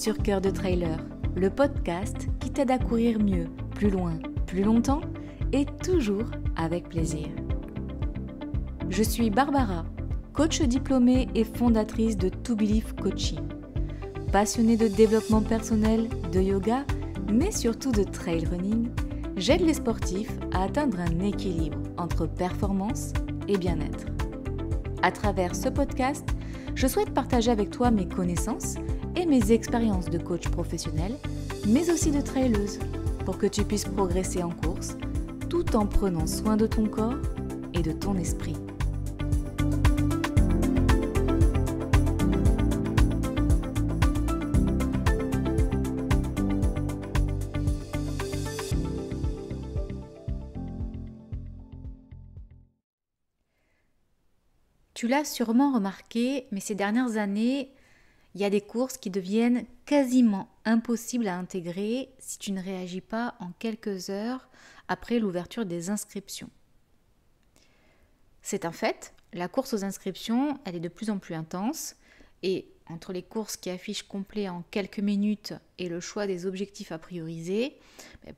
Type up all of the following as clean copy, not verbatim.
sur Cœur de Trailer, le podcast qui t'aide à courir mieux, plus loin, plus longtemps et toujours avec plaisir. Je suis Barbara, coach diplômée et fondatrice de To Believe Coaching. Passionnée de développement personnel, de yoga, mais surtout de trail running, j'aide les sportifs à atteindre un équilibre entre performance et bien-être. À travers ce podcast, je souhaite partager avec toi mes connaissances et mes expériences de coach professionnel, mais aussi de traileuse, pour que tu puisses progresser en course, tout en prenant soin de ton corps et de ton esprit. Tu l'as sûrement remarqué, mais ces dernières années, il y a des courses qui deviennent quasiment impossibles à intégrer si tu ne réagis pas en quelques heures après l'ouverture des inscriptions. C'est un fait, la course aux inscriptions, elle est de plus en plus intense et entre les courses qui affichent complet en quelques minutes et le choix des objectifs à prioriser,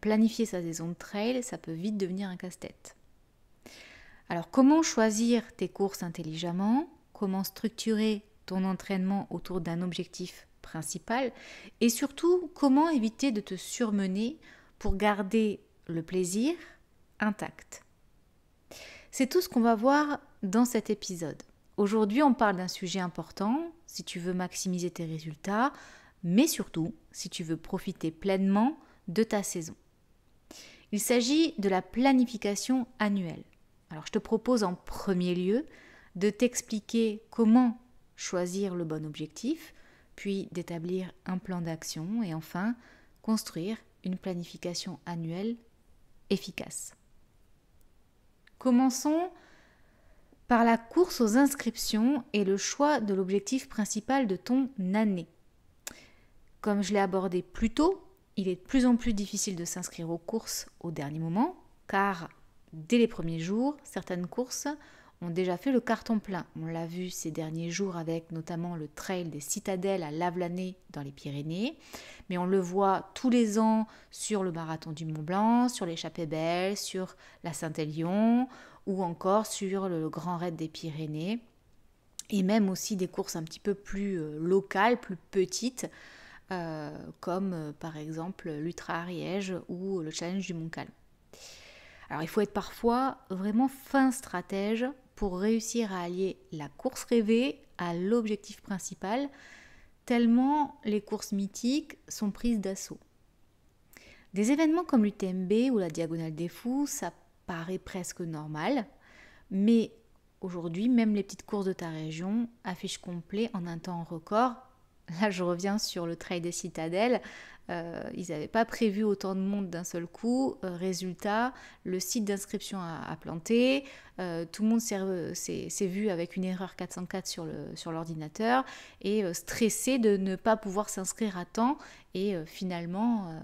planifier sa saison de trail, ça peut vite devenir un casse-tête. Alors, comment choisir tes courses intelligemment? Comment structurer ton entraînement autour d'un objectif principal? Et surtout, comment éviter de te surmener pour garder le plaisir intact? C'est tout ce qu'on va voir dans cet épisode. Aujourd'hui, on parle d'un sujet important si tu veux maximiser tes résultats, mais surtout si tu veux profiter pleinement de ta saison. Il s'agit de la planification annuelle. Alors, je te propose en premier lieu de t'expliquer comment choisir le bon objectif, puis d'établir un plan d'action et enfin construire une planification annuelle efficace. Commençons par la course aux inscriptions et le choix de l'objectif principal de ton année. Comme je l'ai abordé plus tôt, il est de plus en plus difficile de s'inscrire aux courses au dernier moment car dès les premiers jours, certaines courses ont déjà fait le carton plein. On l'a vu ces derniers jours avec notamment le trail des Citadelles à Lavelanet dans les Pyrénées. Mais on le voit tous les ans sur le marathon du Mont Blanc, sur l'échappée belle, sur la Saint-Élion ou encore sur le Grand Raid des Pyrénées. Et même aussi des courses un petit peu plus locales, plus petites, comme par exemple l'Ultra-Ariège ou le Challenge du Mont-Calm. Alors il faut être parfois vraiment fin stratège pour réussir à allier la course rêvée à l'objectif principal, tellement les courses mythiques sont prises d'assaut. Des événements comme l'UTMB ou la Diagonale des Fous, ça paraît presque normal, mais aujourd'hui, même les petites courses de ta région affichent complet en un temps record. Là, je reviens sur le trail des Citadelles. Ils n'avaient pas prévu autant de monde d'un seul coup. Résultat, le site d'inscription a planté. Tout le monde s'est vu avec une erreur 404 sur l'ordinateur et stressé de ne pas pouvoir s'inscrire à temps. Et finalement,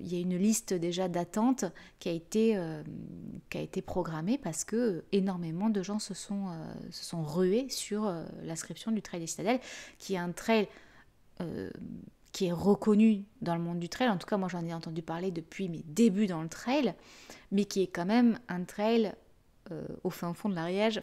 il y a une liste déjà d'attente qui a été programmée parce que énormément de gens se sont rués sur l'inscription du Trail des Citadelles, qui est un trail qui est reconnu dans le monde du trail. En tout cas, moi, j'en ai entendu parler depuis mes débuts dans le trail, mais qui est quand même un trail au fin fond de l'Ariège,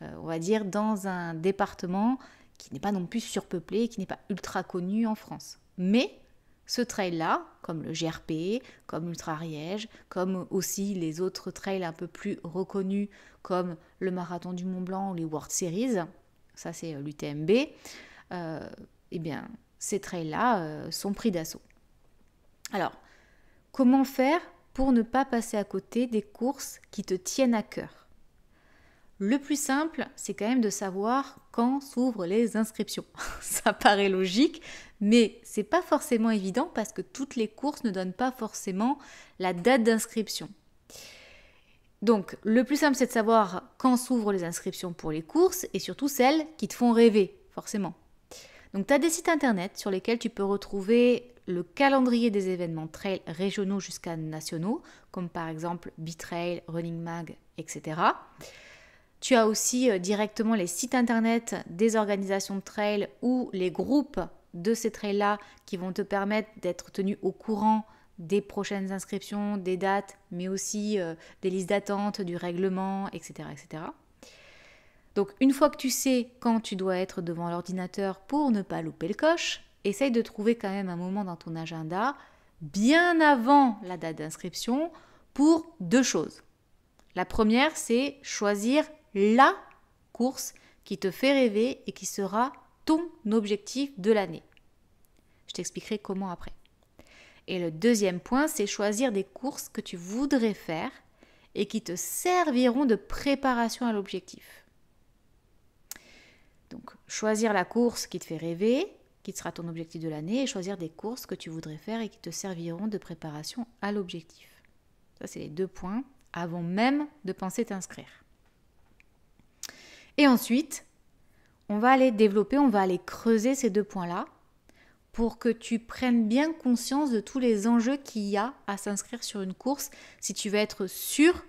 on va dire dans un département qui n'est pas non plus surpeuplé, qui n'est pas ultra connu en France. Mais ce trail-là, comme le GRP, comme l'Ultra-Ariège, comme aussi les autres trails un peu plus reconnus, comme le Marathon du Mont Blanc ou les World Series, ça c'est l'UTMB, eh bien, ces trails-là sont pris d'assaut. Alors, comment faire pour ne pas passer à côté des courses qui te tiennent à cœur? Le plus simple, c'est quand même de savoir quand s'ouvrent les inscriptions. Ça paraît logique, mais c'est pas forcément évident parce que toutes les courses ne donnent pas forcément la date d'inscription. Donc, le plus simple, c'est de savoir quand s'ouvrent les inscriptions pour les courses et surtout celles qui te font rêver, forcément. Donc, tu as des sites internet sur lesquels tu peux retrouver le calendrier des événements trail régionaux jusqu'à nationaux, comme par exemple B-Trail, Running Mag, etc. Tu as aussi directement les sites internet des organisations de trail ou les groupes de ces trails-là qui vont te permettre d'être tenu au courant des prochaines inscriptions, des dates, mais aussi des listes d'attente, du règlement, etc., etc. Donc une fois que tu sais quand tu dois être devant l'ordinateur pour ne pas louper le coche, essaye de trouver quand même un moment dans ton agenda, bien avant la date d'inscription, pour 2 choses. La première, c'est choisir la course qui te fait rêver et qui sera ton objectif de l'année. Je t'expliquerai comment après. Et le deuxième point, c'est choisir des courses que tu voudrais faire et qui te serviront de préparation à l'objectif. Donc, choisir la course qui te fait rêver, qui sera ton objectif de l'année, et choisir des courses que tu voudrais faire et qui te serviront de préparation à l'objectif. Ça, c'est les 2 points avant même de penser t'inscrire. Et ensuite, on va aller développer, on va aller creuser ces 2 points-là pour que tu prennes bien conscience de tous les enjeux qu'il y a à s'inscrire sur une course si tu veux être sûr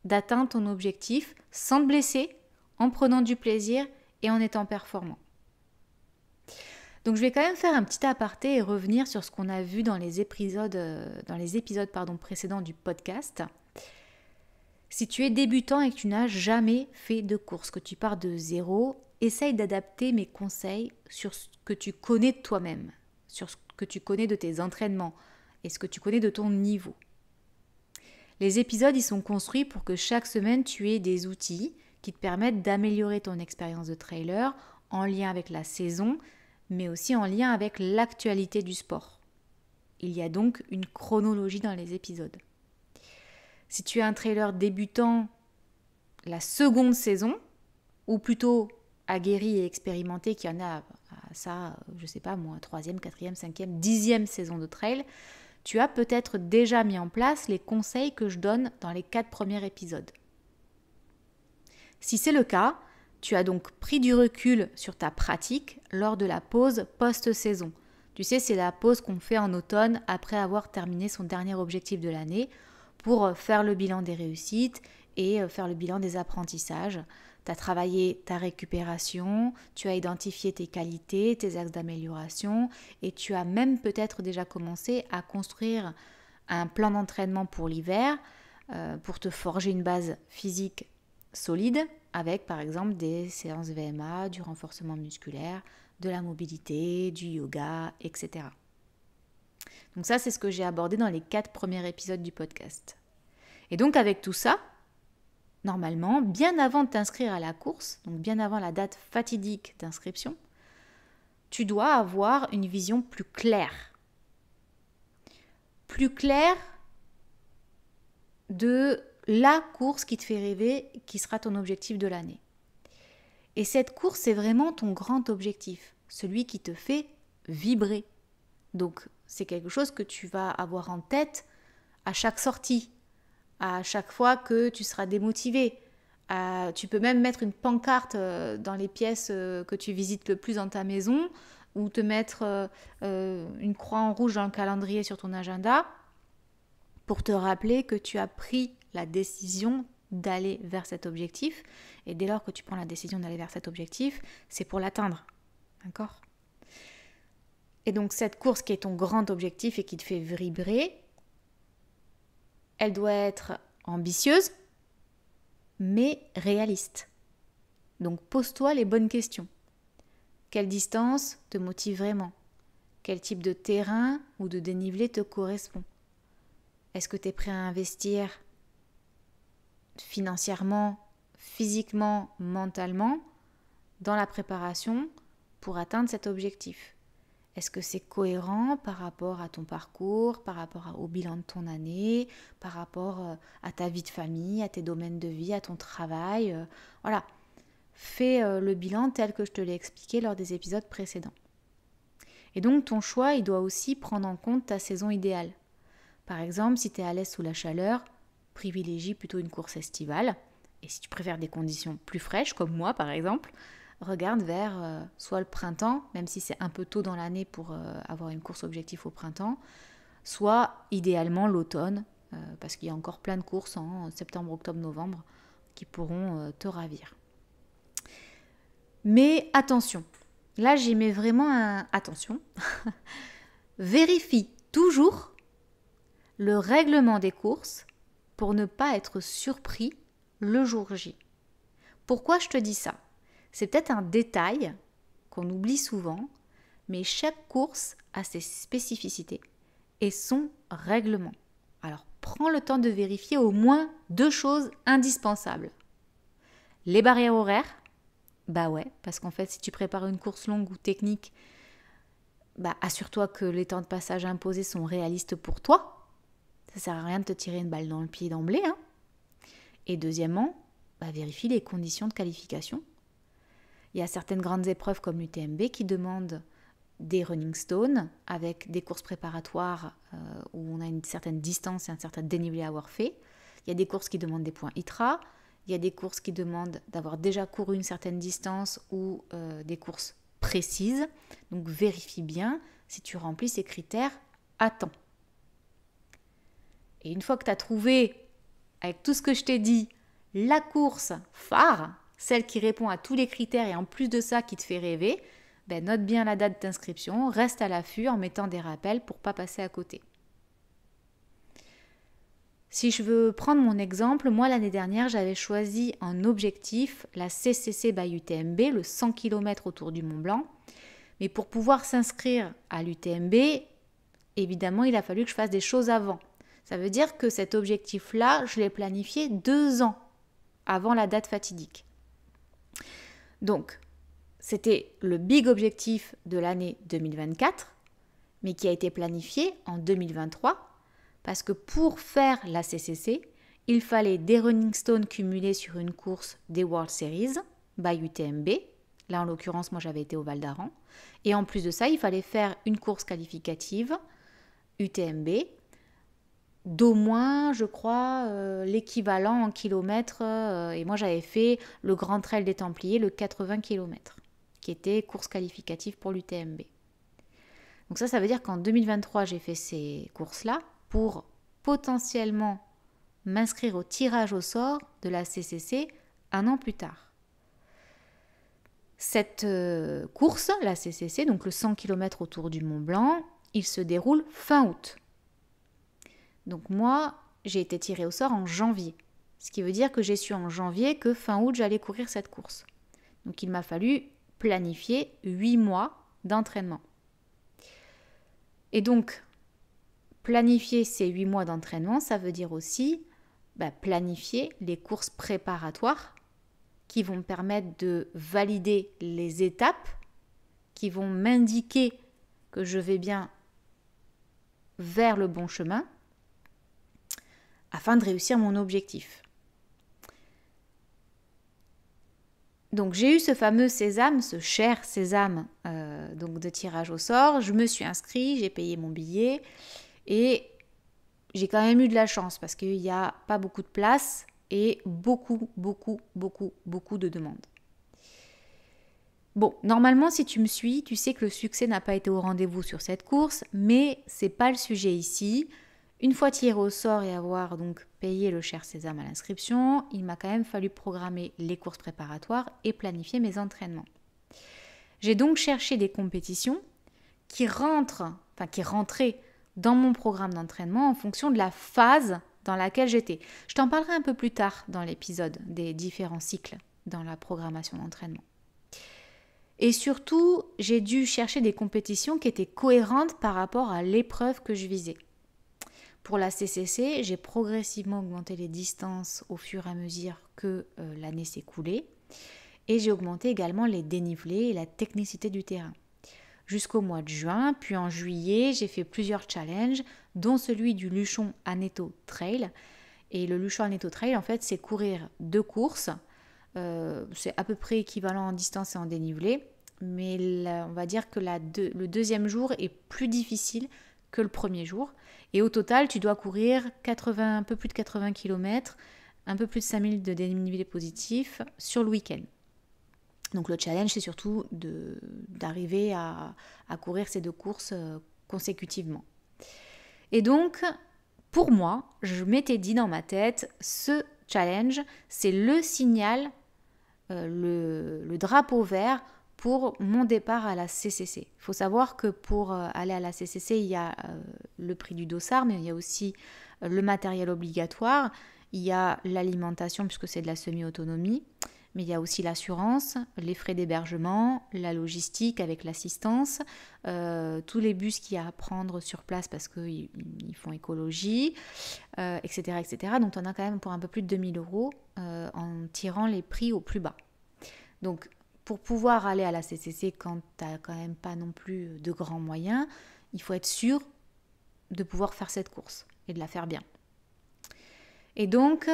d'atteindre ton objectif sans te blesser, en prenant du plaisir et en étant performant. Donc je vais quand même faire un petit aparté et revenir sur ce qu'on a vu dans les épisodes précédents du podcast. Si tu es débutant et que tu n'as jamais fait de course, que tu pars de zéro, essaye d'adapter mes conseils sur ce que tu connais de toi-même, sur ce que tu connais de tes entraînements et ce que tu connais de ton niveau. Les épisodes, ils sont construits pour que chaque semaine, tu aies des outils qui te permettent d'améliorer ton expérience de trailer en lien avec la saison, mais aussi en lien avec l'actualité du sport. Il y a donc une chronologie dans les épisodes. Si tu es un trailer débutant, la seconde saison, ou plutôt aguerri et expérimenté, qui en a à ça, je sais pas moi, 3e, 4e, 5e, 10e saison de trail, tu as peut-être déjà mis en place les conseils que je donne dans les 4 premiers épisodes. Si c'est le cas, tu as donc pris du recul sur ta pratique lors de la pause post-saison. Tu sais, c'est la pause qu'on fait en automne après avoir terminé son dernier objectif de l'année pour faire le bilan des réussites et faire le bilan des apprentissages. Tu as travaillé ta récupération, tu as identifié tes qualités, tes axes d'amélioration et tu as même peut-être déjà commencé à construire un plan d'entraînement pour l'hiver pour te forger une base physique solide avec par exemple des séances VMA, du renforcement musculaire, de la mobilité, du yoga, etc. Donc ça, c'est ce que j'ai abordé dans les 4 premiers épisodes du podcast. Et donc avec tout ça, normalement, bien avant de t'inscrire à la course, donc bien avant la date fatidique d'inscription, tu dois avoir une vision plus claire. Plus claire de la course qui te fait rêver, qui sera ton objectif de l'année. Et cette course, c'est vraiment ton grand objectif, celui qui te fait vibrer. Donc, c'est quelque chose que tu vas avoir en tête à chaque sortie, à chaque fois que tu seras démotivé. Tu peux même mettre une pancarte dans les pièces que tu visites le plus dans ta maison ou te mettre une croix en rouge dans le calendrier sur ton agenda pour te rappeler que tu as pris la décision d'aller vers cet objectif. Et dès lors que tu prends la décision d'aller vers cet objectif, c'est pour l'atteindre. D'accord ? Et donc cette course qui est ton grand objectif et qui te fait vibrer, elle doit être ambitieuse, mais réaliste. Donc pose-toi les bonnes questions. Quelle distance te motive vraiment ? Quel type de terrain ou de dénivelé te correspond ? Est-ce que tu es prêt à investir financièrement, physiquement, mentalement dans la préparation pour atteindre cet objectif ? Est-ce que c'est cohérent par rapport à ton parcours, par rapport au bilan de ton année, par rapport à ta vie de famille, à tes domaines de vie, à ton travail ? Voilà, fais le bilan tel que je te l'ai expliqué lors des épisodes précédents. Et donc ton choix, il doit aussi prendre en compte ta saison idéale. Par exemple, si tu es à l'aise sous la chaleur, privilégie plutôt une course estivale. Et si tu préfères des conditions plus fraîches, comme moi par exemple, regarde vers soit le printemps, même si c'est un peu tôt dans l'année pour avoir une course objectif au printemps, soit idéalement l'automne, parce qu'il y a encore plein de courses en septembre, octobre, novembre qui pourront te ravir. Mais attention, là j'y mets vraiment attention, vérifie toujours le règlement des courses pour ne pas être surpris le jour J. Pourquoi je te dis ça? C'est peut-être un détail qu'on oublie souvent, mais chaque course a ses spécificités et son règlement. Alors prends le temps de vérifier au moins 2 choses indispensables. Les barrières horaires, bah ouais, parce qu'en fait si tu prépares une course longue ou technique, assure-toi que les temps de passage imposés sont réalistes pour toi. Ça sert à rien de te tirer une balle dans le pied d'emblée. Et deuxièmement, vérifie les conditions de qualification. Il y a certaines grandes épreuves comme l'UTMB qui demandent des running stones avec des courses préparatoires où on a une certaine distance et un certain dénivelé à avoir fait. Il y a des courses qui demandent des points ITRA. Il y a des courses qui demandent d'avoir déjà couru une certaine distance ou des courses précises. Donc vérifie bien si tu remplis ces critères à temps. Et une fois que tu as trouvé, avec tout ce que je t'ai dit, la course phare, celle qui répond à tous les critères et en plus de ça qui te fait rêver, note bien la date d'inscription, reste à l'affût en mettant des rappels pour ne pas passer à côté. Si je veux prendre mon exemple, moi l'année dernière j'avais choisi en objectif la CCC by UTMB, le 100 km autour du Mont Blanc. Mais pour pouvoir s'inscrire à l'UTMB, évidemment il a fallu que je fasse des choses avant. Ça veut dire que cet objectif-là, je l'ai planifié 2 ans avant la date fatidique. Donc, c'était le big objectif de l'année 2024, mais qui a été planifié en 2023, parce que pour faire la CCC, il fallait des running stones cumulés sur une course des World Series, by UTMB. Là, en l'occurrence, moi, j'avais été au Val d'Aran. Et en plus de ça, il fallait faire une course qualificative, UTMB, d'au moins, je crois, l'équivalent en kilomètres. Et moi, j'avais fait le Grand Trail des Templiers, le 80 km, qui était course qualificative pour l'UTMB. Donc ça veut dire qu'en 2023, j'ai fait ces courses-là pour potentiellement m'inscrire au tirage au sort de la CCC 1 an plus tard. Cette course, la CCC, donc le 100 km autour du Mont Blanc, il se déroule fin août. Donc moi, j'ai été tirée au sort en janvier. Ce qui veut dire que j'ai su en janvier que fin août, j'allais courir cette course. Donc il m'a fallu planifier 8 mois d'entraînement. Et donc, planifier ces 8 mois d'entraînement, ça veut dire aussi planifier les courses préparatoires qui vont me permettre de valider les étapes, qui vont m'indiquer que je vais bien vers le bon chemin, afin de réussir mon objectif. Donc j'ai eu ce fameux sésame, ce cher sésame donc de tirage au sort. Je me suis inscrite, j'ai payé mon billet et j'ai quand même eu de la chance parce qu'il n'y a pas beaucoup de place et beaucoup de demandes. Bon, normalement si tu me suis, tu sais que le succès n'a pas été au rendez-vous sur cette course, mais c'est pas le sujet ici. Une fois tiré au sort et avoir donc payé le cher sésame à l'inscription, il m'a quand même fallu programmer les courses préparatoires et planifier mes entraînements. J'ai donc cherché des compétitions qui rentraient dans mon programme d'entraînement en fonction de la phase dans laquelle j'étais. Je t'en parlerai un peu plus tard dans l'épisode des différents cycles dans la programmation d'entraînement. Et surtout, j'ai dû chercher des compétitions qui étaient cohérentes par rapport à l'épreuve que je visais. Pour la CCC, j'ai progressivement augmenté les distances au fur et à mesure que l'année s'écoulait et j'ai augmenté également les dénivelés et la technicité du terrain. Jusqu'au mois de juin, puis en juillet, j'ai fait plusieurs challenges, dont celui du Luchon Aneto Trail. Et le Luchon Aneto Trail, en fait, c'est courir 2 courses. C'est à peu près équivalent en distance et en dénivelé, mais on va dire que le deuxième jour est plus difficile que le premier jour. Et au total, tu dois courir un peu plus de 80 km, un peu plus de 5000 de dénivelé positif sur le week-end. Donc le challenge, c'est surtout d'arriver à courir ces 2 courses consécutivement. Et donc, pour moi, je m'étais dit dans ma tête, ce challenge, c'est le signal, le drapeau vert pour mon départ à la CCC. Il faut savoir que pour aller à la CCC, il y a le prix du dossard, mais il y a aussi le matériel obligatoire, il y a l'alimentation puisque c'est de la semi-autonomie, mais il y a aussi l'assurance, les frais d'hébergement, la logistique avec l'assistance, tous les bus qu'il y a à prendre sur place parce qu'ils font écologie, etc., etc. Donc on a quand même pour un peu plus de 2000 € en tirant les prix au plus bas. Donc pour pouvoir aller à la CCC quand tu n'as quand même pas non plus de grands moyens, il faut être sûr de pouvoir faire cette course et de la faire bien. Et donc,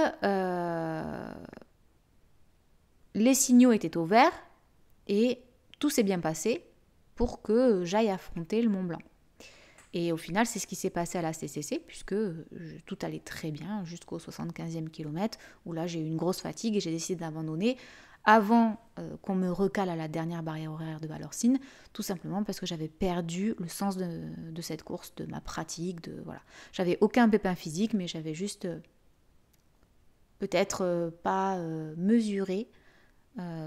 les signaux étaient au vert et tout s'est bien passé pour que j'aille affronter le Mont Blanc. Et au final, c'est ce qui s'est passé à la CCC puisque tout allait très bien jusqu'au 75e kilomètre où là, j'ai eu une grosse fatigue et j'ai décidé d'abandonner avant qu'on me recale à la dernière barrière horaire de Valorcine, tout simplement parce que j'avais perdu le sens de cette course, de ma pratique, voilà. J'avais aucun pépin physique, mais j'avais juste peut-être pas mesuré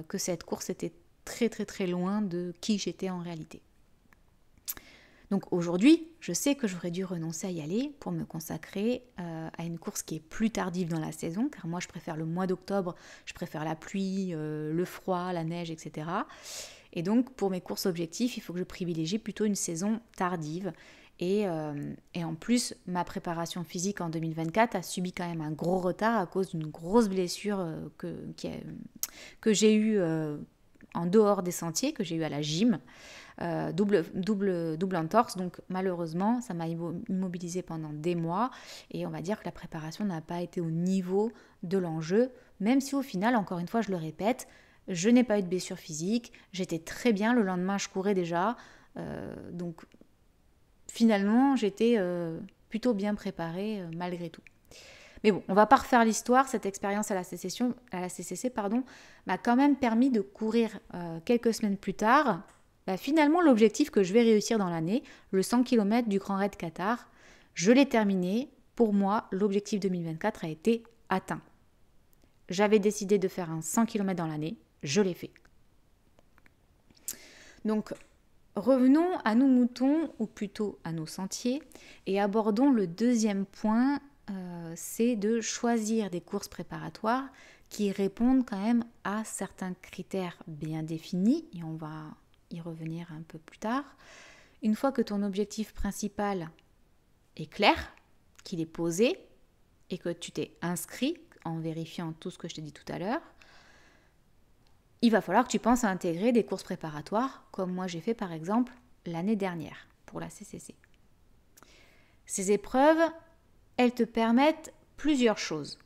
que cette course était très très très loin de qui j'étais en réalité. Donc aujourd'hui, je sais que j'aurais dû renoncer à y aller pour me consacrer à une course qui est plus tardive dans la saison, car moi je préfère le mois d'octobre, je préfère la pluie, le froid, la neige, etc. Et donc pour mes courses objectifs, il faut que je privilégie plutôt une saison tardive. Et en plus, ma préparation physique en 2024 a subi quand même un gros retard à cause d'une grosse blessure que j'ai eue en dehors des sentiers, que j'ai eue à la gym. Double entorse, donc malheureusement ça m'a immobilisée pendant des mois et on va dire que la préparation n'a pas été au niveau de l'enjeu, même si au final, encore une fois je le répète, je n'ai pas eu de blessure physique, j'étais très bien, le lendemain je courais déjà, donc finalement j'étais plutôt bien préparée malgré tout. Mais bon, on va pas refaire l'histoire, cette expérience à la CCC m'a quand même permis de courir quelques semaines plus tard. Finalement, l'objectif que je vais réussir dans l'année, le 100 km du Grand Raid Qatar, je l'ai terminé. Pour moi, l'objectif 2024 a été atteint. J'avais décidé de faire un 100 km dans l'année, je l'ai fait. Donc, revenons à nos moutons, ou plutôt à nos sentiers, et abordons le deuxième point, c'est de choisir des courses préparatoires qui répondent quand même à certains critères bien définis, et on va y revenir un peu plus tard. Une fois que ton objectif principal est clair, qu'il est posé et que tu t'es inscrit en vérifiant tout ce que je t'ai dit tout à l'heure, il va falloir que tu penses à intégrer des courses préparatoires comme moi j'ai fait par exemple l'année dernière pour la CCC. Ces épreuves, elles te permettent plusieurs choses.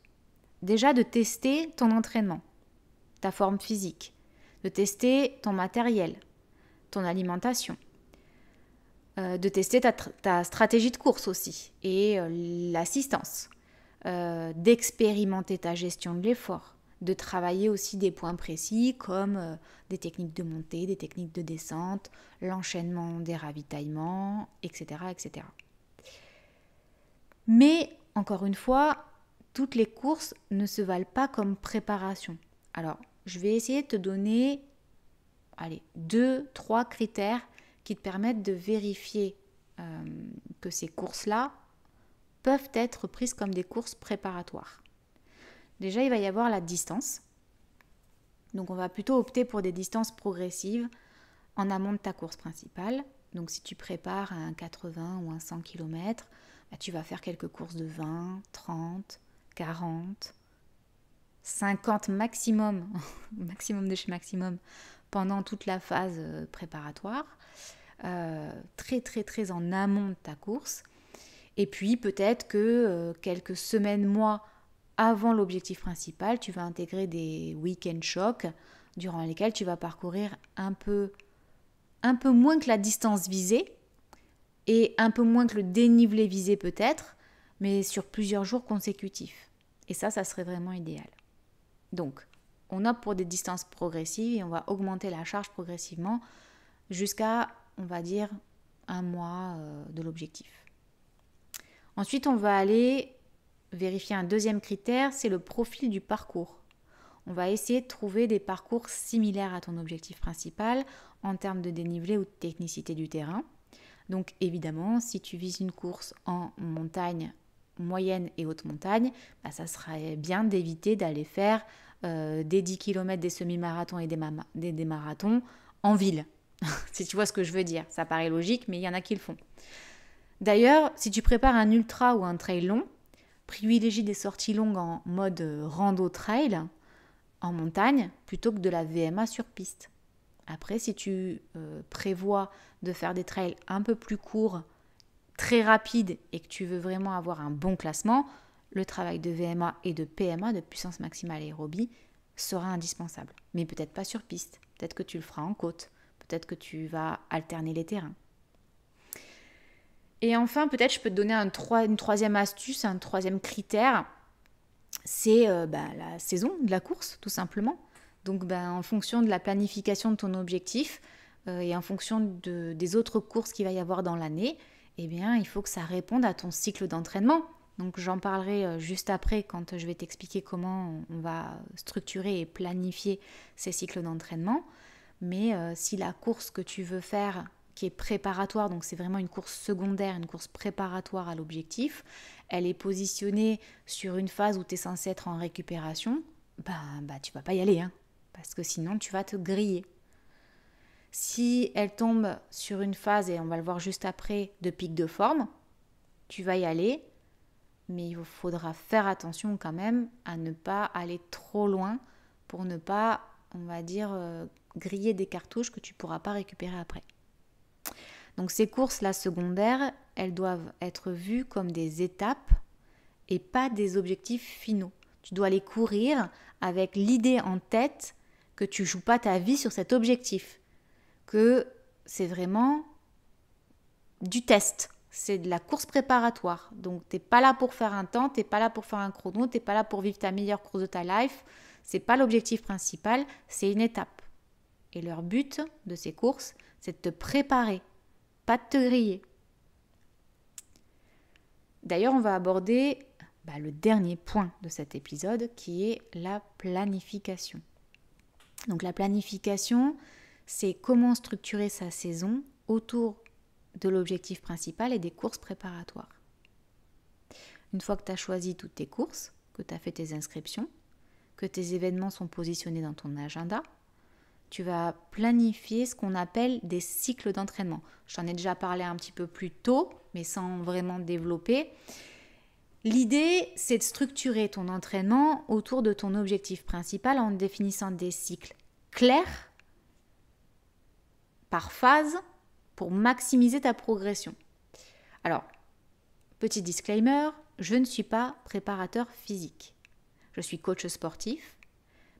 Déjà de tester ton entraînement, ta forme physique, de tester ton matériel, ton alimentation, de tester ta stratégie de course aussi et l'assistance, d'expérimenter ta gestion de l'effort, de travailler aussi des points précis comme des techniques de montée, des techniques de descente, l'enchaînement des ravitaillements, etc., etc. Mais encore une fois, toutes les courses ne se valent pas comme préparation. Alors, je vais essayer de te donner 2-3 critères qui te permettent de vérifier que ces courses-là peuvent être prises comme des courses préparatoires. Déjà, il va y avoir la distance. Donc, on va plutôt opter pour des distances progressives en amont de ta course principale. Donc, si tu prépares un 80 ou un 100 km, tu vas faire quelques courses de 20, 30, 40, 50 maximum, maximum de chez maximum, pendant toute la phase préparatoire, très très très en amont de ta course. Et puis peut-être que quelques semaines, mois avant l'objectif principal, tu vas intégrer des week-end shocks durant lesquels tu vas parcourir un peu moins que la distance visée et un peu moins que le dénivelé visé peut-être, mais sur plusieurs jours consécutifs. Et ça serait vraiment idéal. Donc, on opte pour des distances progressives et on va augmenter la charge progressivement jusqu'à, on va dire, un mois de l'objectif. Ensuite, on va aller vérifier un deuxième critère, c'est le profil du parcours. On va essayer de trouver des parcours similaires à ton objectif principal en termes de dénivelé ou de technicité du terrain. Donc évidemment, si tu vises une course en montagne, moyenne et haute montagne, ça serait bien d'éviter d'aller faire des 10 km, des semi-marathons et des marathons en ville. Si tu vois ce que je veux dire, ça paraît logique, mais il y en a qui le font. D'ailleurs, si tu prépares un ultra ou un trail long, privilégie des sorties longues en mode rando-trail en montagne plutôt que de la VMA sur piste. Après, si tu prévois de faire des trails un peu plus courts, très rapides et que tu veux vraiment avoir un bon classement, le travail de VMA et de PMA, de puissance maximale aérobie, sera indispensable. Mais peut-être pas sur piste, peut-être que tu le feras en côte, peut-être que tu vas alterner les terrains. Et enfin, peut-être je peux te donner une troisième astuce, un troisième critère, c'est la saison de la course, tout simplement. Donc en fonction de la planification de ton objectif et en fonction des autres courses qu'il va y avoir dans l'année, il faut que ça réponde à ton cycle d'entraînement. Donc j'en parlerai juste après quand je vais t'expliquer comment on va structurer et planifier ces cycles d'entraînement. Mais si la course que tu veux faire, qui est préparatoire, donc c'est vraiment une course secondaire, une course préparatoire à l'objectif, elle est positionnée sur une phase où tu es censé être en récupération, tu vas pas y aller, parce que sinon tu vas te griller. Si elle tombe sur une phase, et on va le voir juste après, de pic de forme, tu vas y aller, mais il faudra faire attention quand même à ne pas aller trop loin pour ne pas, on va dire, griller des cartouches que tu ne pourras pas récupérer après. Donc ces courses-là secondaires, elles doivent être vues comme des étapes et pas des objectifs finaux. Tu dois les courir avec l'idée en tête que tu ne joues pas ta vie sur cet objectif, que c'est vraiment du test, c'est de la course préparatoire. Donc tu n'es pas là pour faire un temps, tu n'es pas là pour faire un chrono, tu n'es pas là pour vivre ta meilleure course de ta life, c'est pas l'objectif principal, c'est une étape. Et leur but de ces courses, c'est de te préparer, pas de te griller. D'ailleurs, on va aborder le dernier point de cet épisode qui est la planification. Donc la planification, c'est comment structurer sa saison autour de l'objectif principal et des courses préparatoires. Une fois que tu as choisi toutes tes courses, que tu as fait tes inscriptions, que tes événements sont positionnés dans ton agenda, tu vas planifier ce qu'on appelle des cycles d'entraînement. J'en ai déjà parlé un petit peu plus tôt, mais sans vraiment développer. L'idée, c'est de structurer ton entraînement autour de ton objectif principal en définissant des cycles clairs, par phase, pour maximiser ta progression. Alors, petit disclaimer, je ne suis pas préparateur physique. Je suis coach sportif,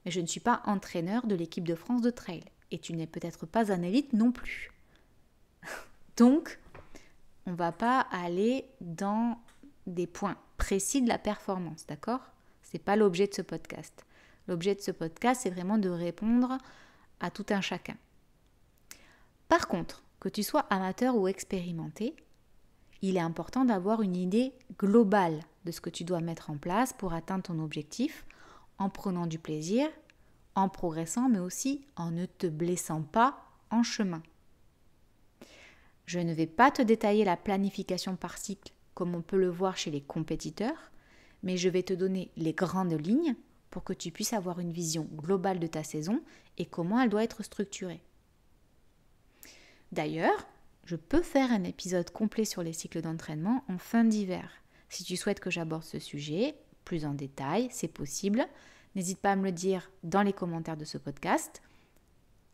mais je ne suis pas entraîneur de l'équipe de France de trail. Et tu n'es peut-être pas un élite non plus. Donc, on ne va pas aller dans des points précis de la performance, d'accord ? Ce n'est pas l'objet de ce podcast. L'objet de ce podcast, c'est vraiment de répondre à tout un chacun. Par contre, que tu sois amateur ou expérimenté, il est important d'avoir une idée globale de ce que tu dois mettre en place pour atteindre ton objectif, en prenant du plaisir, en progressant, mais aussi en ne te blessant pas en chemin. Je ne vais pas te détailler la planification par cycle comme on peut le voir chez les compétiteurs, mais je vais te donner les grandes lignes pour que tu puisses avoir une vision globale de ta saison et comment elle doit être structurée. D'ailleurs, je peux faire un épisode complet sur les cycles d'entraînement en fin d'hiver. Si tu souhaites que j'aborde ce sujet plus en détail, c'est possible. N'hésite pas à me le dire dans les commentaires de ce podcast.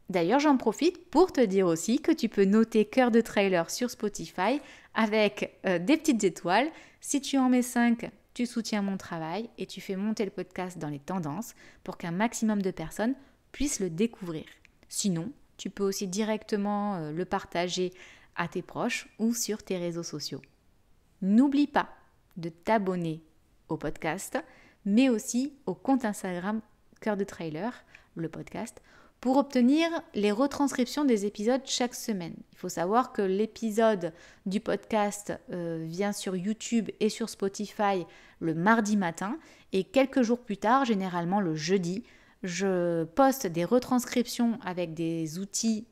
D'ailleurs, j'en profite pour te dire aussi que tu peux noter Cœur de Trailer sur Spotify avec des petites étoiles. Si tu en mets 5, tu soutiens mon travail et tu fais monter le podcast dans les tendances pour qu'un maximum de personnes puissent le découvrir. Sinon, tu peux aussi directement le partager à tes proches ou sur tes réseaux sociaux. N'oublie pas de t'abonner au podcast, mais aussi au compte Instagram Cœur de Trailer, le podcast, pour obtenir les retranscriptions des épisodes chaque semaine. Il faut savoir que l'épisode du podcast vient sur YouTube et sur Spotify le mardi matin et quelques jours plus tard, généralement le jeudi, je poste des retranscriptions avec des outils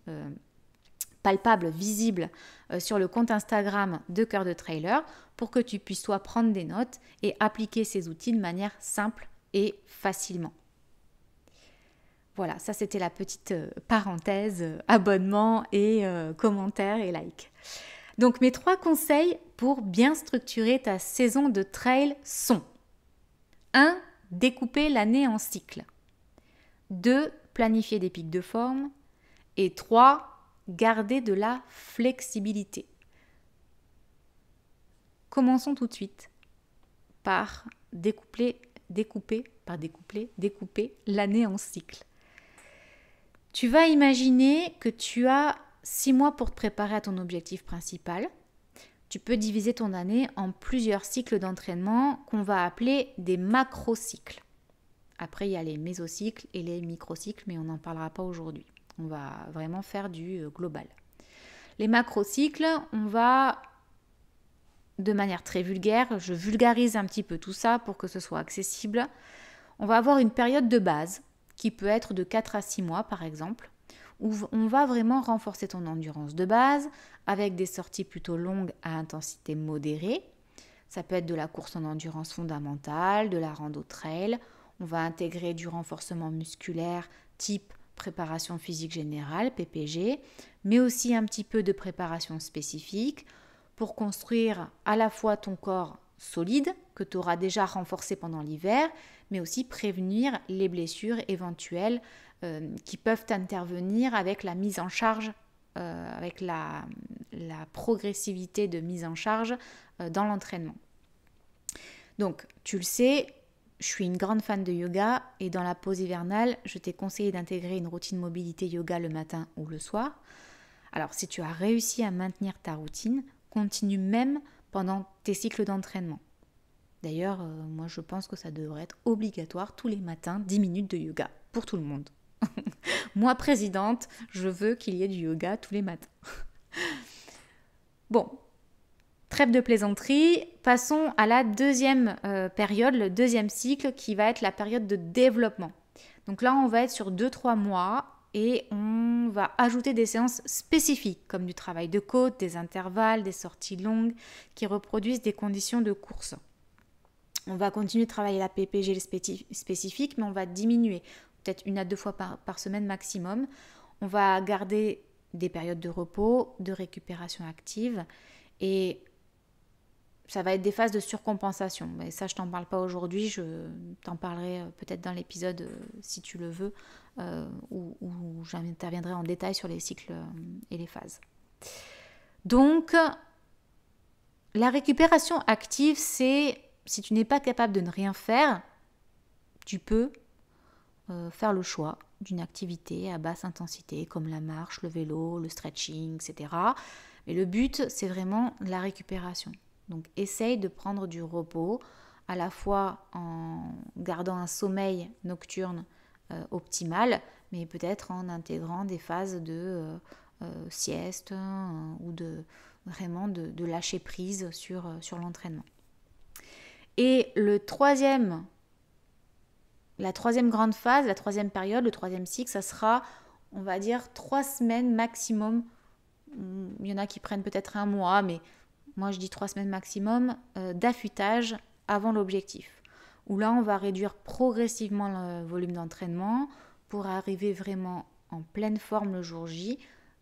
palpables, visibles sur le compte Instagram de Cœur de Trailer pour que tu puisses toi prendre des notes et appliquer ces outils de manière simple et facilement. Voilà, ça c'était la petite parenthèse, abonnement et commentaires et like. Donc mes 3 conseils pour bien structurer ta saison de trail sont: 1. Découper l'année en cycles. 2. Planifier des pics de forme. Et 3. Garder de la flexibilité. Commençons tout de suite par découper l'année en cycles. Tu vas imaginer que tu as 6 mois pour te préparer à ton objectif principal. Tu peux diviser ton année en plusieurs cycles d'entraînement qu'on va appeler des macrocycles. Après, il y a les mésocycles et les microcycles, mais on n'en parlera pas aujourd'hui. On va vraiment faire du global. Les macrocycles, on va, de manière très vulgaire, je vulgarise un petit peu tout ça pour que ce soit accessible. On va avoir une période de base qui peut être de 4 à 6 mois par exemple, où on va vraiment renforcer ton endurance de base avec des sorties plutôt longues à intensité modérée. Ça peut être de la course en endurance fondamentale, de la rando trail. On va intégrer du renforcement musculaire type préparation physique générale, PPG, mais aussi un petit peu de préparation spécifique pour construire à la fois ton corps solide, que tu auras déjà renforcé pendant l'hiver, mais aussi prévenir les blessures éventuelles qui peuvent intervenir avec la mise en charge, avec la progressivité de mise en charge dans l'entraînement. Donc, tu le sais, je suis une grande fan de yoga et dans la pause hivernale, je t'ai conseillé d'intégrer une routine mobilité yoga le matin ou le soir. Alors, si tu as réussi à maintenir ta routine, continue même pendant tes cycles d'entraînement. D'ailleurs, moi je pense que ça devrait être obligatoire tous les matins, 10 minutes de yoga pour tout le monde. Moi, présidente, je veux qu'il y ait du yoga tous les matins. Bon, trêve de plaisanterie, passons à la deuxième période, le deuxième cycle qui va être la période de développement. Donc là, on va être sur 2-3 mois et on va ajouter des séances spécifiques comme du travail de côte, des intervalles, des sorties longues qui reproduisent des conditions de course. On va continuer de travailler la PPG spécifique, mais on va diminuer, peut-être 1 à 2 fois par semaine maximum. On va garder des périodes de repos, de récupération active et ça va être des phases de surcompensation. Mais ça, je t'en parle pas aujourd'hui, je t'en parlerai peut-être dans l'épisode si tu le veux, où j'interviendrai en détail sur les cycles et les phases. Donc, la récupération active, c'est si tu n'es pas capable de ne rien faire, tu peux faire le choix d'une activité à basse intensité comme la marche, le vélo, le stretching, etc. Mais le but, c'est vraiment la récupération. Donc, essaye de prendre du repos, à la fois en gardant un sommeil nocturne optimal, mais peut-être en intégrant des phases de sieste ou vraiment de lâcher prise sur l'entraînement. Et la troisième grande phase, la troisième période, le troisième cycle, ça sera, on va dire, 3 semaines maximum. Il y en a qui prennent peut-être 1 mois, mais moi je dis 3 semaines maximum d'affûtage avant l'objectif. Où là, on va réduire progressivement le volume d'entraînement pour arriver vraiment en pleine forme le jour J.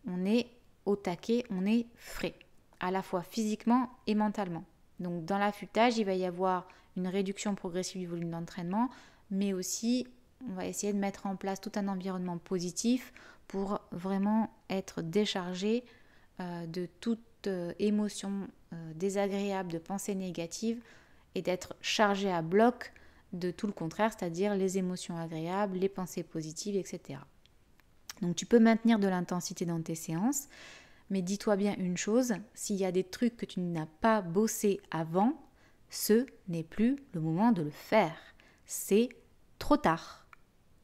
On est au taquet, on est frais, à la fois physiquement et mentalement. Donc dans l'affûtage, il va y avoir une réduction progressive du volume d'entraînement, mais aussi on va essayer de mettre en place tout un environnement positif pour vraiment être déchargé de toute émotion désagréable, de pensée négative et d'être chargé à bloc de tout le contraire, c'est-à-dire les émotions agréables, les pensées positives, etc. Donc tu peux maintenir de l'intensité dans tes séances, mais dis-toi bien une chose, s'il y a des trucs que tu n'as pas bossé avant, ce n'est plus le moment de le faire. C'est trop tard.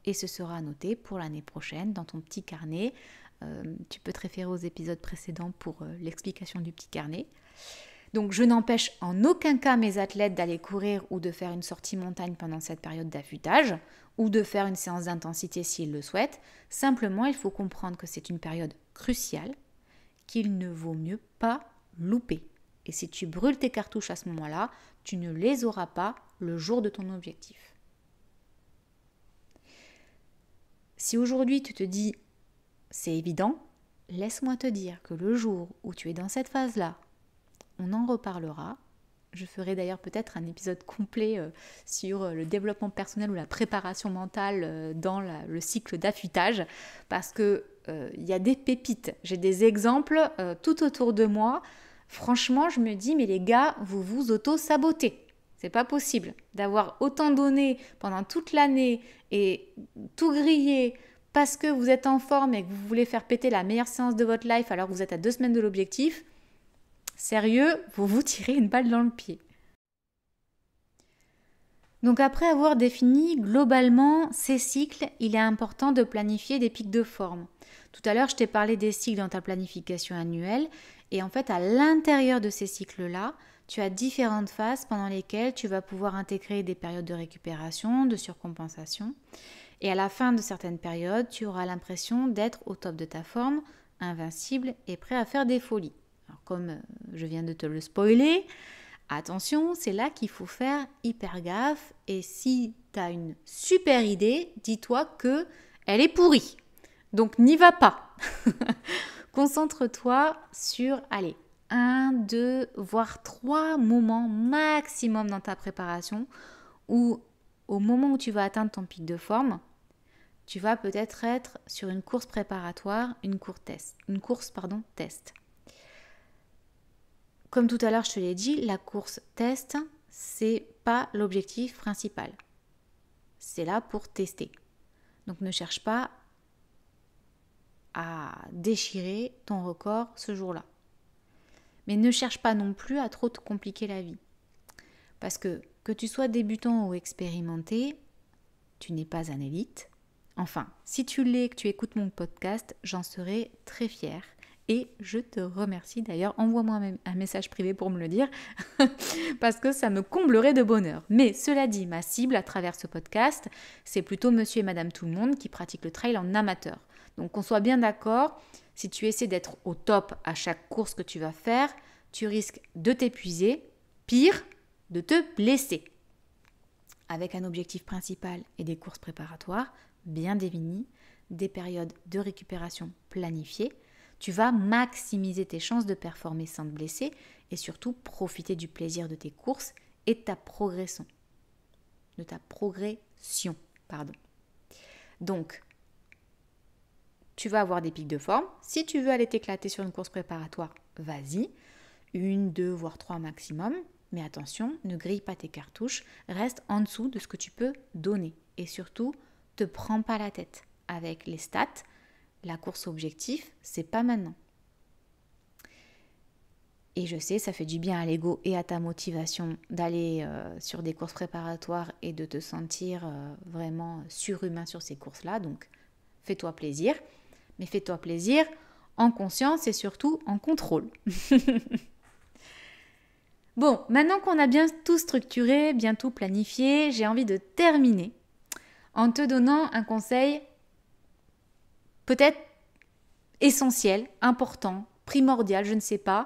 Et ce sera noté pour l'année prochaine dans ton petit carnet. Tu peux te référer aux épisodes précédents pour l'explication du petit carnet. Donc je n'empêche en aucun cas mes athlètes d'aller courir ou de faire une sortie montagne pendant cette période d'affûtage ou de faire une séance d'intensité s'ils le souhaitent. Simplement, il faut comprendre que c'est une période cruciale qu'il ne vaut mieux pas louper. Et si tu brûles tes cartouches à ce moment-là, tu ne les auras pas le jour de ton objectif. Si aujourd'hui tu te dis c'est évident, laisse-moi te dire que le jour où tu es dans cette phase-là, on en reparlera. Je ferai d'ailleurs peut-être un épisode complet sur le développement personnel ou la préparation mentale dans le cycle d'affûtage parce que y a des pépites. J'ai des exemples tout autour de moi. Franchement, je me dis, mais les gars, vous vous auto-sabotez. C'est pas possible d'avoir autant donné pendant toute l'année et tout grillé parce que vous êtes en forme et que vous voulez faire péter la meilleure séance de votre life alors que vous êtes à 2 semaines de l'objectif. Sérieux, vous vous tirez une balle dans le pied. Donc après avoir défini globalement ces cycles, il est important de planifier des pics de forme. Tout à l'heure, je t'ai parlé des cycles dans ta planification annuelle. Et en fait, à l'intérieur de ces cycles-là, tu as différentes phases pendant lesquelles tu vas pouvoir intégrer des périodes de récupération, de surcompensation. Et à la fin de certaines périodes, tu auras l'impression d'être au top de ta forme, invincible et prêt à faire des folies. Alors comme je viens de te le spoiler, attention, c'est là qu'il faut faire hyper gaffe. Et si tu as une super idée, dis-toi que elle est pourrie. Donc n'y va pas. Concentre-toi sur, allez, 1, 2, voire 3 moments maximum dans ta préparation où au moment où tu vas atteindre ton pic de forme, tu vas peut-être être sur une course préparatoire, une course test. Comme tout à l'heure, je te l'ai dit, la course test, c'est pas l'objectif principal. C'est là pour tester. Donc ne cherche pas à déchirer ton record ce jour-là. Mais ne cherche pas non plus à trop te compliquer la vie. Parce que tu sois débutant ou expérimenté, tu n'es pas un élite. Enfin, si tu l'es, que tu écoutes mon podcast, j'en serai très fière. Et je te remercie d'ailleurs, envoie-moi un message privé pour me le dire, parce que ça me comblerait de bonheur. Mais cela dit, ma cible à travers ce podcast, c'est plutôt monsieur et madame tout le monde qui pratiquent le trail en amateur. Donc qu'on soit bien d'accord, si tu essaies d'être au top à chaque course que tu vas faire, tu risques de t'épuiser, pire, de te blesser. Avec un objectif principal et des courses préparatoires bien définies, des périodes de récupération planifiées, tu vas maximiser tes chances de performer sans te blesser et surtout profiter du plaisir de tes courses et de ta progression. Donc, tu vas avoir des pics de forme. Si tu veux aller t'éclater sur une course préparatoire, vas-y. 1, 2, voire 3 maximum. Mais attention, ne grille pas tes cartouches. Reste en dessous de ce que tu peux donner. Et surtout, te prends pas la tête avec les stats. La course objectif, c'est pas maintenant. Et je sais, ça fait du bien à l'ego et à ta motivation d'aller sur des courses préparatoires et de te sentir vraiment surhumain sur ces courses-là. Donc, fais-toi plaisir. Mais fais-toi plaisir en conscience et surtout en contrôle. Bon, maintenant qu'on a bien tout structuré, bien tout planifié, j'ai envie de terminer en te donnant un conseil peut-être essentiel, important, primordial, je ne sais pas,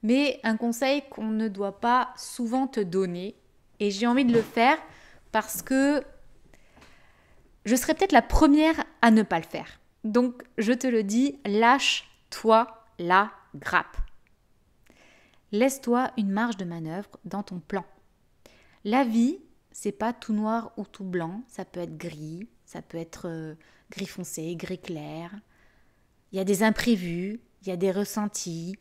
mais un conseil qu'on ne doit pas souvent te donner. Et j'ai envie de le faire parce que je serai peut-être la première à ne pas le faire. Donc, je te le dis, lâche-toi la grappe. Laisse-toi une marge de manœuvre dans ton plan. La vie, c'est pas tout noir ou tout blanc, ça peut être gris, ça peut être gris foncé, gris clair. Il y a des imprévus, il y a des ressentis,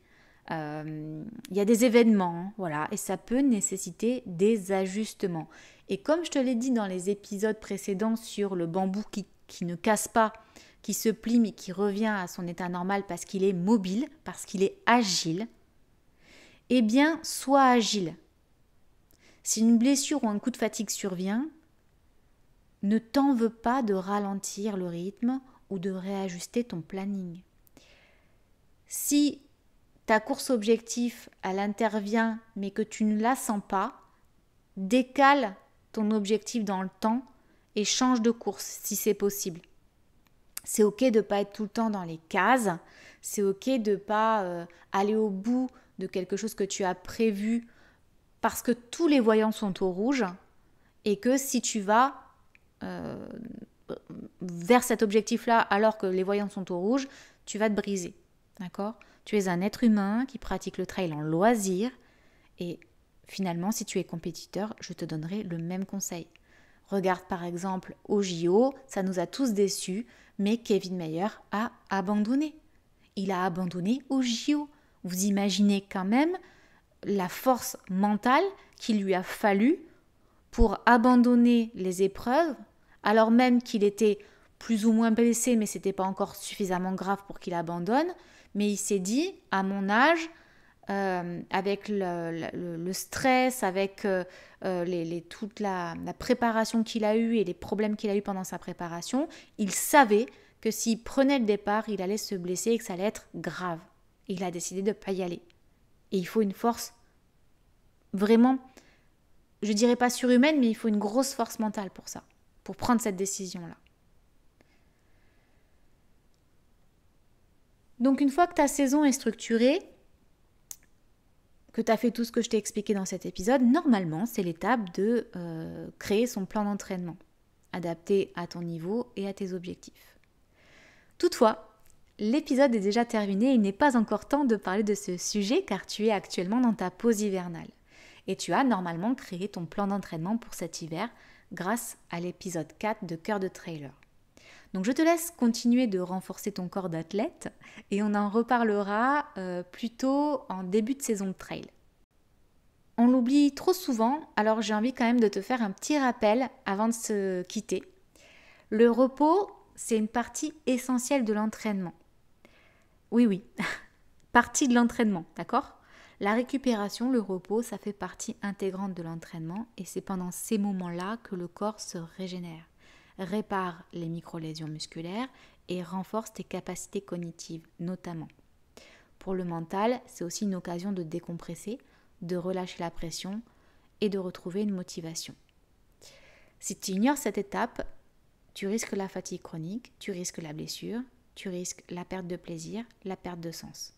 il y a des événements, voilà, et ça peut nécessiter des ajustements. Et comme je te l'ai dit dans les épisodes précédents sur le bambou qui ne casse pas, qui se plie mais qui revient à son état normal parce qu'il est mobile, parce qu'il est agile, eh bien, sois agile. Si une blessure ou un coup de fatigue survient, ne t'en veux pas de ralentir le rythme ou de réajuster ton planning. Si ta course objectif, elle intervient mais que tu ne la sens pas, décale ton objectif dans le temps et change de course si c'est possible. C'est ok de ne pas être tout le temps dans les cases, c'est ok de ne pas aller au bout de quelque chose que tu as prévu parce que tous les voyants sont au rouge et que si tu vas vers cet objectif-là alors que les voyants sont au rouge, tu vas te briser. D'accord ? Tu es un être humain qui pratique le trail en loisir et finalement, si tu es compétiteur, je te donnerai le même conseil. Regarde par exemple au JO, ça nous a tous déçus, mais Kevin Mayer a abandonné. Il a abandonné au JO. Vous imaginez quand même la force mentale qu'il lui a fallu pour abandonner les épreuves, alors même qu'il était plus ou moins blessé, mais ce n'était pas encore suffisamment grave pour qu'il abandonne. Mais il s'est dit, à mon âge, avec le stress, avec toute la préparation qu'il a eue et les problèmes qu'il a eus pendant sa préparation, il savait que s'il prenait le départ, il allait se blesser et que ça allait être grave. Et il a décidé de ne pas y aller. Et il faut une force vraiment, je ne dirais pas surhumaine, mais il faut une grosse force mentale pour ça, pour prendre cette décision-là. Donc une fois que ta saison est structurée, que tu as fait tout ce que je t'ai expliqué dans cet épisode, normalement, c'est l'étape de créer son plan d'entraînement, adapté à ton niveau et à tes objectifs. Toutefois, l'épisode est déjà terminé et il n'est pas encore temps de parler de ce sujet car tu es actuellement dans ta pause hivernale. Et tu as normalement créé ton plan d'entraînement pour cet hiver grâce à l'épisode 4 de Cœur de Trailer. Donc je te laisse continuer de renforcer ton corps d'athlète et on en reparlera plutôt en début de saison de trail. On l'oublie trop souvent, alors j'ai envie quand même de te faire un petit rappel avant de se quitter. Le repos, c'est une partie essentielle de l'entraînement. Oui, partie de l'entraînement, d'accord ? La récupération, le repos, ça fait partie intégrante de l'entraînement et c'est pendant ces moments-là que le corps se régénère, répare les micro-lésions musculaires et renforce tes capacités cognitives, notamment. Pour le mental, c'est aussi une occasion de décompresser, de relâcher la pression et de retrouver une motivation. Si tu ignores cette étape, tu risques la fatigue chronique, tu risques la blessure, tu risques la perte de plaisir, la perte de sens.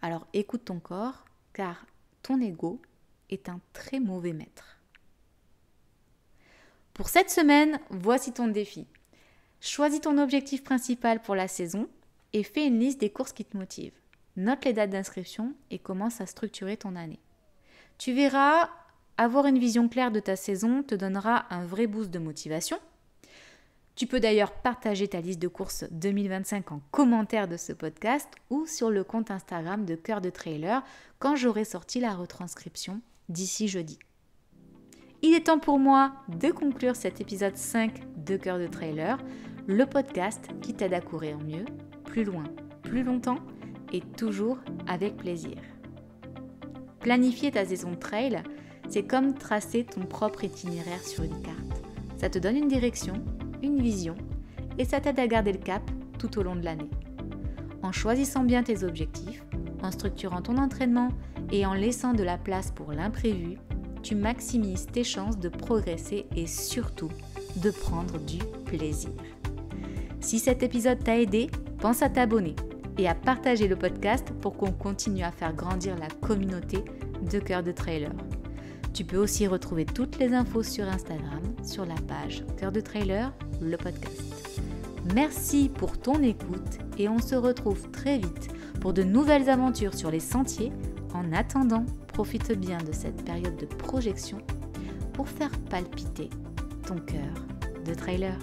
Alors écoute ton corps, car ton ego est un très mauvais maître. Pour cette semaine, voici ton défi. Choisis ton objectif principal pour la saison et fais une liste des courses qui te motivent. Note les dates d'inscription et commence à structurer ton année. Tu verras, avoir une vision claire de ta saison te donnera un vrai boost de motivation. Tu peux d'ailleurs partager ta liste de courses 2025 en commentaire de ce podcast ou sur le compte Instagram de Cœur de Trailer quand j'aurai sorti la retranscription d'ici jeudi. Il est temps pour moi de conclure cet épisode 5 de Cœur de Trailer, le podcast qui t'aide à courir mieux, plus loin, plus longtemps et toujours avec plaisir. Planifier ta saison de trail, c'est comme tracer ton propre itinéraire sur une carte. Ça te donne une direction, une vision et ça t'aide à garder le cap tout au long de l'année. En choisissant bien tes objectifs, en structurant ton entraînement et en laissant de la place pour l'imprévu, tu maximises tes chances de progresser et surtout de prendre du plaisir. Si cet épisode t'a aidé, pense à t'abonner et à partager le podcast pour qu'on continue à faire grandir la communauté de Cœur de Trailer. Tu peux aussi retrouver toutes les infos sur Instagram, sur la page Cœur de Trailer, le podcast. Merci pour ton écoute et on se retrouve très vite pour de nouvelles aventures sur les sentiers. En attendant, profite bien de cette période de projection pour faire palpiter ton cœur de trailer.